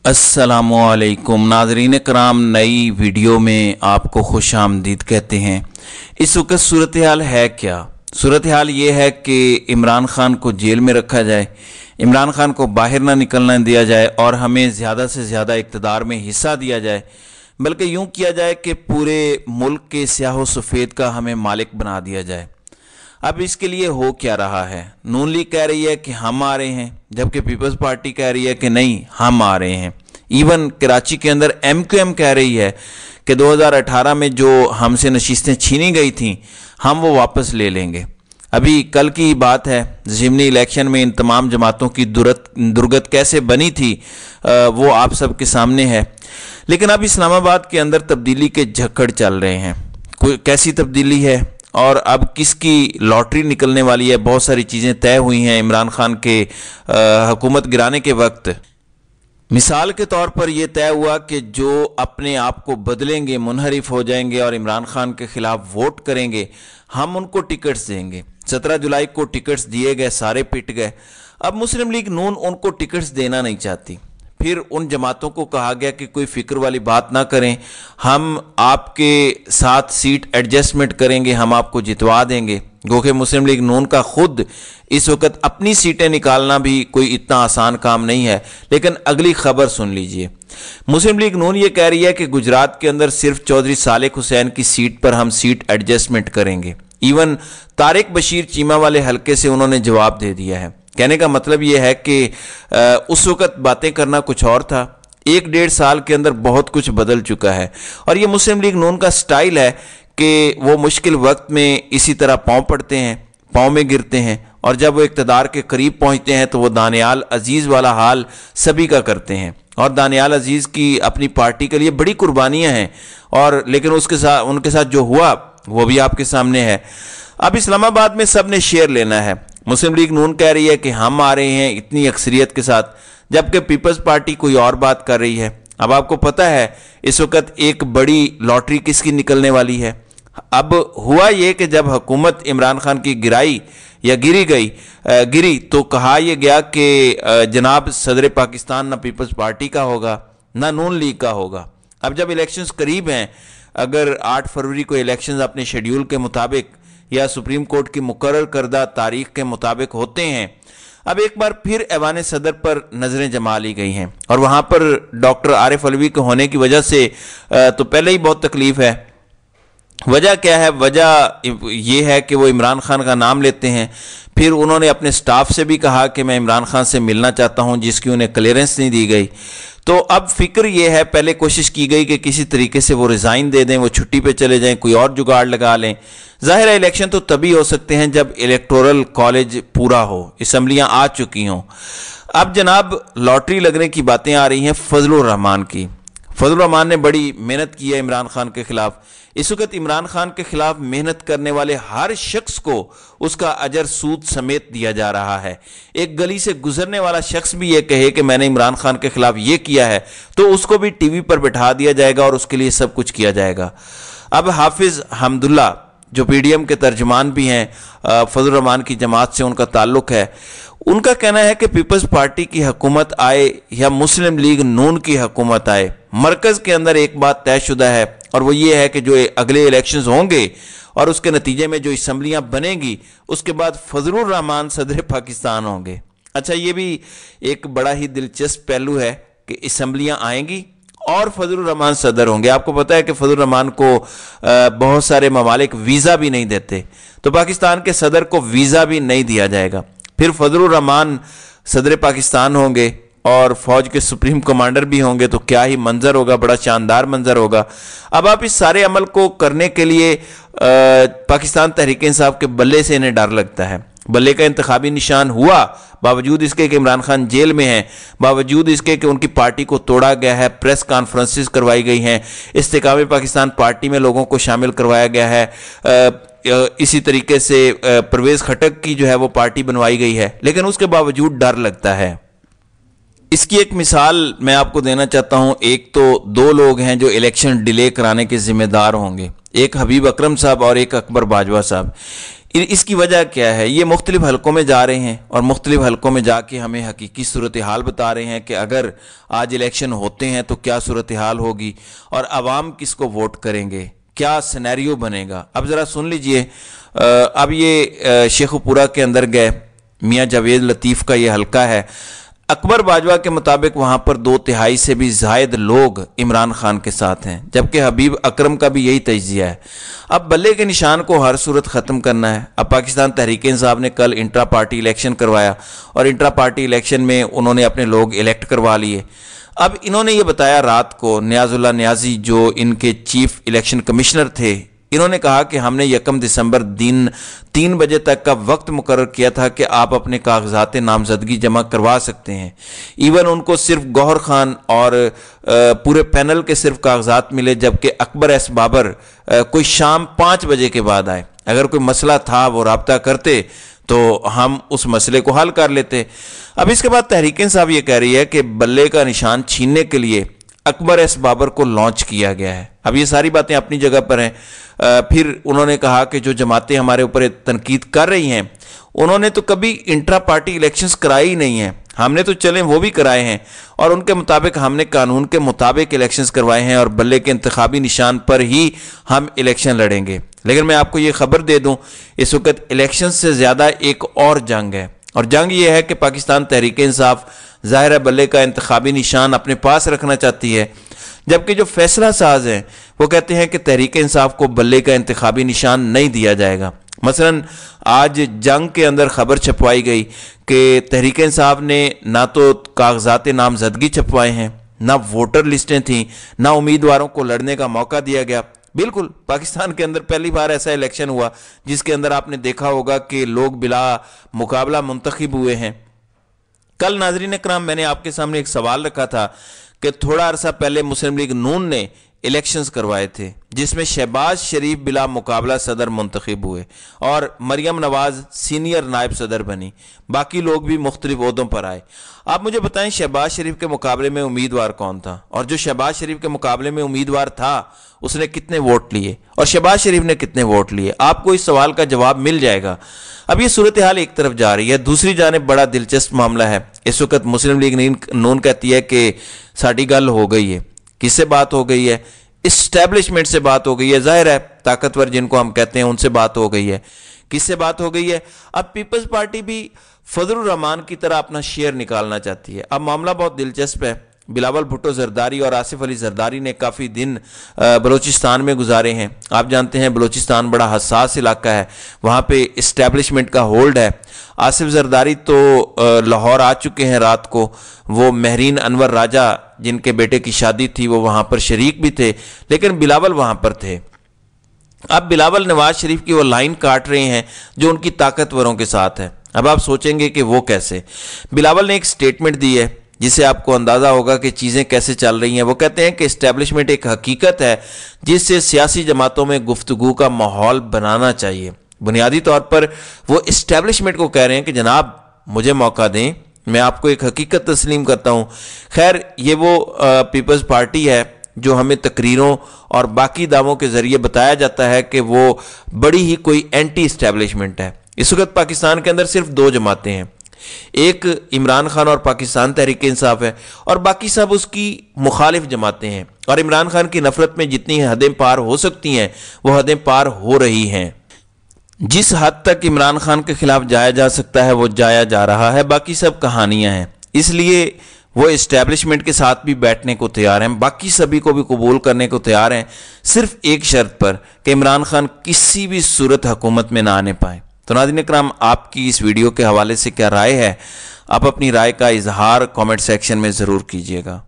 अस्सलामुअलैकुम नाज़रीन कराम, नई वीडियो में आपको खुश आमदीद कहते हैं। इस वक्त सूरत हाल है क्या? सूरत हाल ये है कि इमरान खान को जेल में रखा जाए, इमरान खान को बाहर ना निकलना दिया जाए और हमें ज़्यादा से ज़्यादा इक़्तिदार में हिस्सा दिया जाए, बल्कि यूँ किया जाए कि पूरे मुल्क के स्याह व सफ़ेद का हमें मालिक बना दिया जाए। अब इसके लिए हो क्या रहा है? नून लीग कह रही है कि हम आ रहे हैं, जबकि पीपल्स पार्टी कह रही है कि नहीं हम आ रहे हैं। इवन कराची के अंदर MQM कह रही है कि 2018 में जो हमसे नशिस्तें छीनी गई थीं हम वो वापस ले लेंगे। अभी कल की बात है, ज़िमनी इलेक्शन में इन तमाम जमातों की दुर्गत कैसे बनी थी वो आप सब के सामने है। लेकिन अब इस्लामाबाद के अंदर तब्दीली के झक्कड़ चल रहे हैं। कोई कैसी तब्दीली है और अब किसकी लॉटरी निकलने वाली है? बहुत सारी चीज़ें तय हुई हैं इमरान खान के हुकूमत गिराने के वक्त। मिसाल के तौर पर यह तय हुआ कि जो अपने आप को बदलेंगे, मुनहरिफ हो जाएंगे और इमरान खान के खिलाफ वोट करेंगे, हम उनको टिकट्स देंगे। 17 जुलाई को टिकट्स दिए गए, सारे पिट गए। अब मुस्लिम लीग नून उनको टिकट्स देना नहीं चाहती। फिर उन जमातों को कहा गया कि कोई फिक्र वाली बात ना करें, हम आपके साथ सीट एडजस्टमेंट करेंगे, हम आपको जितवा देंगे। गो कि मुस्लिम लीग नून का खुद इस वक्त अपनी सीटें निकालना भी कोई इतना आसान काम नहीं है। लेकिन अगली खबर सुन लीजिए। मुस्लिम लीग नून ये कह रही है कि गुजरात के अंदर सिर्फ चौधरी सालेक हुसैन की सीट पर हम सीट एडजस्टमेंट करेंगे। इवन तारिक बशीर चीमा वाले हलके से उन्होंने जवाब दे दिया है। कहने का मतलब यह है कि उस वक्त बातें करना कुछ और था, 1-1.5 साल के अंदर बहुत कुछ बदल चुका है। और ये मुस्लिम लीग नून का स्टाइल है कि वो मुश्किल वक्त में इसी तरह पाँव पड़ते हैं, पाँव में गिरते हैं, और जब वो इक़्तिदार के करीब पहुंचते हैं तो वो दानियाल अजीज़ वाला हाल सभी का करते हैं। और दानियाल अजीज़ की अपनी पार्टी के लिए बड़ी कुर्बानियाँ हैं, और लेकिन उनके साथ जो हुआ वो भी आपके सामने है। अब इस्लामाबाद में सब ने शेयर लेना है। मुस्लिम लीग नून कह रही है कि हम आ रहे हैं इतनी अक्सरियत के साथ, जबकि पीपल्स पार्टी कोई और बात कर रही है। अब आपको पता है इस वक्त एक बड़ी लॉटरी किसकी निकलने वाली है। अब हुआ ये कि जब हुकूमत इमरान खान की गिरी तो कहा यह गया कि जनाब सदर पाकिस्तान ना पीपल्स पार्टी का होगा ना नून लीग का होगा। अब जब इलेक्शंस करीब हैं, अगर 8 फरवरी को इलेक्शंस अपने शेड्यूल के मुताबिक या सुप्रीम कोर्ट की मुकर्रर करदा तारीख के मुताबिक होते हैं, अब एक बार फिर ऐवान सदर पर नज़रें जमा ली गई हैं। और वहाँ पर डॉक्टर आरिफ अलवी के होने की वजह से तो पहले ही बहुत तकलीफ है। वजह क्या है? वजह यह है कि वो इमरान खान का नाम लेते हैं। फिर उन्होंने अपने स्टाफ से भी कहा कि मैं इमरान खान से मिलना चाहता हूं, जिसकी उन्हें क्लियरेंस नहीं दी गई। तो अब फिक्र ये है, पहले कोशिश की गई कि किसी तरीके से वो रिज़ाइन दे दें, वो छुट्टी पे चले जाएं, कोई और जुगाड़ लगा लें। ज़ाहिर है इलेक्शन तो तभी हो सकते हैं जब इलेक्टोरल कॉलेज पूरा हो, असम्बलियाँ आ चुकी हों। अब जनाब लॉटरी लगने की बातें आ रही हैं फजलुर रहमान की। फजलुर रहमान ने बड़ी मेहनत की है इमरान खान के खिलाफ। इस वक्त इमरान खान के खिलाफ मेहनत करने वाले हर शख्स को उसका अजर सूद समेत दिया जा रहा है। एक गली से गुजरने वाला शख्स भी ये कहे कि मैंने इमरान खान के खिलाफ ये किया है तो उसको भी टीवी पर बैठा दिया जाएगा और उसके लिए सब कुछ किया जाएगा। अब हाफिज हमदुल्ला जो PDM के तर्जुमान भी हैं, फजलुर रहमान की जमात से उनका ताल्लुक है, उनका कहना है कि पीपल्स पार्टी की हुकूमत आए या मुस्लिम लीग नून की हुकूमत आए, मरकज़ के अंदर एक बात तयशुदा है, और वो ये है कि जो अगले इलेक्शंस होंगे और उसके नतीजे में जो असम्बलियाँ बनेंगी, उसके बाद फजलुर रहमान सदर पाकिस्तान होंगे। अच्छा, ये भी एक बड़ा ही दिलचस्प पहलू है कि असम्बलियाँ आएंगी और फजलुर रहमान सदर होंगे। आपको पता है कि फजलुर रहमान को बहुत सारे ममालिक वीज़ा भी नहीं देते, तो पाकिस्तान के सदर को वीज़ा भी नहीं दिया जाएगा। फिर फजलुर रहमान सदर पाकिस्तान होंगे और फौज के सुप्रीम कमांडर भी होंगे, तो क्या ही मंजर होगा, बड़ा शानदार मंजर होगा। अब आप इस सारे अमल को करने के लिए पाकिस्तान तहरीक इंसाफ के बल्ले से इन्हें डर लगता है। बल्ले का इंतखाबी निशान हुआ, बावजूद इसके कि इमरान खान जेल में हैं, बावजूद इसके कि उनकी पार्टी को तोड़ा गया है, प्रेस कॉन्फ्रेंसेस करवाई गई हैं, इस्तेकाम पाकिस्तान पार्टी में लोगों को शामिल करवाया गया है, इसी तरीके से परवेज़ खटक की जो है वो पार्टी बनवाई गई है, लेकिन उसके बावजूद डर लगता है। इसकी एक मिसाल मैं आपको देना चाहता हूं। एक तो 2 लोग हैं जो इलेक्शन डिले कराने के जिम्मेदार होंगे, एक हबीब अकरम साहब और एक अकबर बाजवा साहब। اس کی وجہ کیا ہے؟ یہ مختلف حلقوں میں جا رہے ہیں اور مختلف حلقوں میں جا کے ہمیں حقیقی صورتحال بتا رہے ہیں کہ اگر آج الیکشن ہوتے ہیں تو کیا صورتحال ہوگی اور عوام کس کو ووٹ کریں گے، کیا سینیریو بنے گا۔ اب ذرا سن لیجئے، اب یہ شیخ پورہ کے اندر گئے، میاں جاوید لطیف کا یہ حلقہ ہے۔ اکبر باجوہ کے مطابق وہاں پر 2/3 سے بھی زائد لوگ عمران خان کے ساتھ ہیں، جبکہ حبیب اکرم کا بھی یہی تجزیہ ہے۔ اب بلے کے نشان کو ہر صورت ختم کرنا ہے۔ اب پاکستان تحریک انصاف نے کل انٹرا پارٹی الیکشن کروایا اور انٹرا پارٹی الیکشن میں انہوں نے اپنے لوگ الیکٹ کروا لیے۔ اب انہوں نے یہ بتایا رات کو، نیاز اللہ نیازی جو ان کے چیف الیکشن کمشنر تھے، انہوں نے کہا کہ ہم نے 1 دسمبر دن 3 بجے تک کا وقت مقرر کیا تھا کہ آپ اپنے کاغذات نامزدگی جمع کروا سکتے ہیں۔ ایون ان کو صرف گوہر خان اور پورے پینل کے صرف کاغذات ملے، جبکہ اکبر ایس بابر کوئی شام 5 بجے کے بعد آئے۔ اگر کوئی مسئلہ تھا وہ رابطہ کرتے تو ہم اس مسئلے کو حل کر لیتے۔ اب اس کے بعد تحریک انصاف یہ کہہ رہی ہے کہ بلے کا نشان چھیننے کے لیے اکبر ایس بابر کو لانچ کیا گیا ہے۔ اب یہ ساری باتیں اپنی جگہ پر ہیں۔ پھر انہوں نے کہا کہ جو جماعتیں ہمارے اوپر تنقید کر رہی ہیں انہوں نے تو کبھی انٹرا پارٹی الیکشنز کرائی ہی نہیں ہیں، ہم نے تو چلیں وہ بھی کرائے ہیں، اور ان کے مطابق ہم نے قانون کے مطابق الیکشنز کروائے ہیں اور بلے کے انتخابی نشان پر ہی ہم الیکشن لڑیں گے۔ لیکن میں آپ کو یہ خبر دے دوں، اس وقت الیکشن سے زیادہ ایک اور جنگ ہے، اور جنگ یہ ہے کہ پاکستان تحریک انصاف ظاہر ہے بلے کا انتخابی نشان اپنے پاس رکھنا چاہتی ہے، جبکہ جو فیصلہ ساز ہیں وہ کہتے ہیں کہ تحریک انصاف کو بلے کا انتخابی نشان نہیں دیا جائے گا۔ مثلا آج جنگ کے اندر خبر چھپوائی گئی کہ تحریک انصاف نے نہ تو کاغذات نامزدگی چھپوائے ہیں، نہ ووٹر لسٹیں تھیں، نہ امیدواروں کو لڑنے کا موقع دیا گیا۔ بالکل پاکستان کے اندر پہلی بار ایسا الیکشن ہوا جس کے اندر آپ نے دیکھا ہوگا کہ لوگ بلا مقابلہ منتخب ہوئے ہیں۔ کل ناظرین اکرام میں نے آپ کے سامنے ایک سوال رکھا تھا کہ تھوڑا عرصہ پہلے مسلم لیگ نون نے الیکشنز کروائے تھے جس میں شہباز شریف بلا مقابلہ صدر منتخب ہوئے اور مریم نواز سینئر نائب صدر بنی، باقی لوگ بھی مختلف عہدوں پر آئے۔ آپ مجھے بتائیں شہباز شریف کے مقابلے میں امیدوار کون تھا، اور جو شہباز شریف کے مقابلے میں امیدوار تھا اس نے کتنے ووٹ لیے اور شہباز شریف نے کتنے ووٹ لیے؟ آپ کو اس سوال کا جواب مل جائے گا۔ اب یہ صورتحال ایک طرف جا رہی ہے، دوسری جانب بڑا دلچسپ معاملہ ہے۔ اس وقت مسلم لیگ نون کہتی ہے کہ ساڑی گل ہو گئی ہے۔ کس سے بات ہو گئی ہے؟ اسٹیبلشمنٹ سے بات ہو گئی ہے، ظاہر ہے طاقتور جن کو ہم کہتے ہیں ان سے بات ہو گئی ہے۔ کس سے بات ہو گئی ہے؟ اب پیپلز پارٹی بھی فضل الرحمان کی طرح اپنا شیئر نکالنا چاہتی ہے۔ اب معاملہ بہت دلچسپ ہے۔ بلاول بھٹو زرداری اور آصف علی زرداری نے کافی دن بلوچستان میں گزارے ہیں۔ آپ جانتے ہیں بلوچستان بڑا حساس علاقہ ہے، وہاں پہ اسٹیبلشمنٹ کا ہولڈ ہے۔ آصف زرداری تو لاہور آ چکے ہیں رات کو، وہ مہرین انور راجہ جن کے بیٹے کی شادی تھی وہ وہاں پر شریک بھی تھے، لیکن بلاول وہاں پر تھے۔ اب بلاول نواز شریف کی وہ لائن کاٹ رہے ہیں جو ان کی طاقتوروں کے ساتھ ہے۔ اب آپ سوچیں گے کہ وہ کیسے؟ بلاول نے ایک سٹیٹمنٹ دی ہے جس سے آپ کو اندازہ ہوگا کہ چیزیں کیسے چل رہی ہیں۔ وہ کہتے ہیں کہ اسٹیبلشمنٹ ایک حقیقت ہے جس سے سیاسی جماعتوں میں گفتگو کا ماحول بنانا چاہیے۔ بنیادی طور پر وہ اسٹیبلشمنٹ کو کہہ رہے ہیں کہ جناب مجھے موقع دیں، میں آپ کو ایک حقیقت تسلیم کرتا ہوں۔ خیر یہ وہ پیپلز پارٹی ہے جو ہمیں تقریروں اور باقی دعووں کے ذریعے بتایا جاتا ہے کہ وہ بڑی ہی کوئی اینٹی اسٹیبلشمنٹ ہے۔ اس وقت پاکستان کے اندر صرف 2 جماعتیں ہیں، ایک عمران خان اور پاکستان تحریک انصاف ہے، اور باقی سب اس کی مخالف جماعتیں ہیں، اور عمران خان کی نفرت میں جتنی حدیں پار ہو سکتی ہیں وہ حدیں پار ہو رہی ہیں۔ جس حد تک عمران خان کے خلاف جایا جا سکتا ہے وہ جایا جا رہا ہے، باقی سب کہانیاں ہیں۔ اس لیے وہ اسٹیبلشمنٹ کے ساتھ بھی بیٹھنے کو تیار ہیں، باقی سبھی کو بھی قبول کرنے کو تیار ہیں، صرف ایک شرط پر کہ عمران خان کسی بھی صورت حکومت میں نہ آنے پائے۔ تو ناظرین اکرام آپ کی اس ویڈیو کے حوالے سے کیا رائے ہے؟ آپ اپنی رائے کا اظہار کامنٹ سیکشن میں ضرور کیجیے گا۔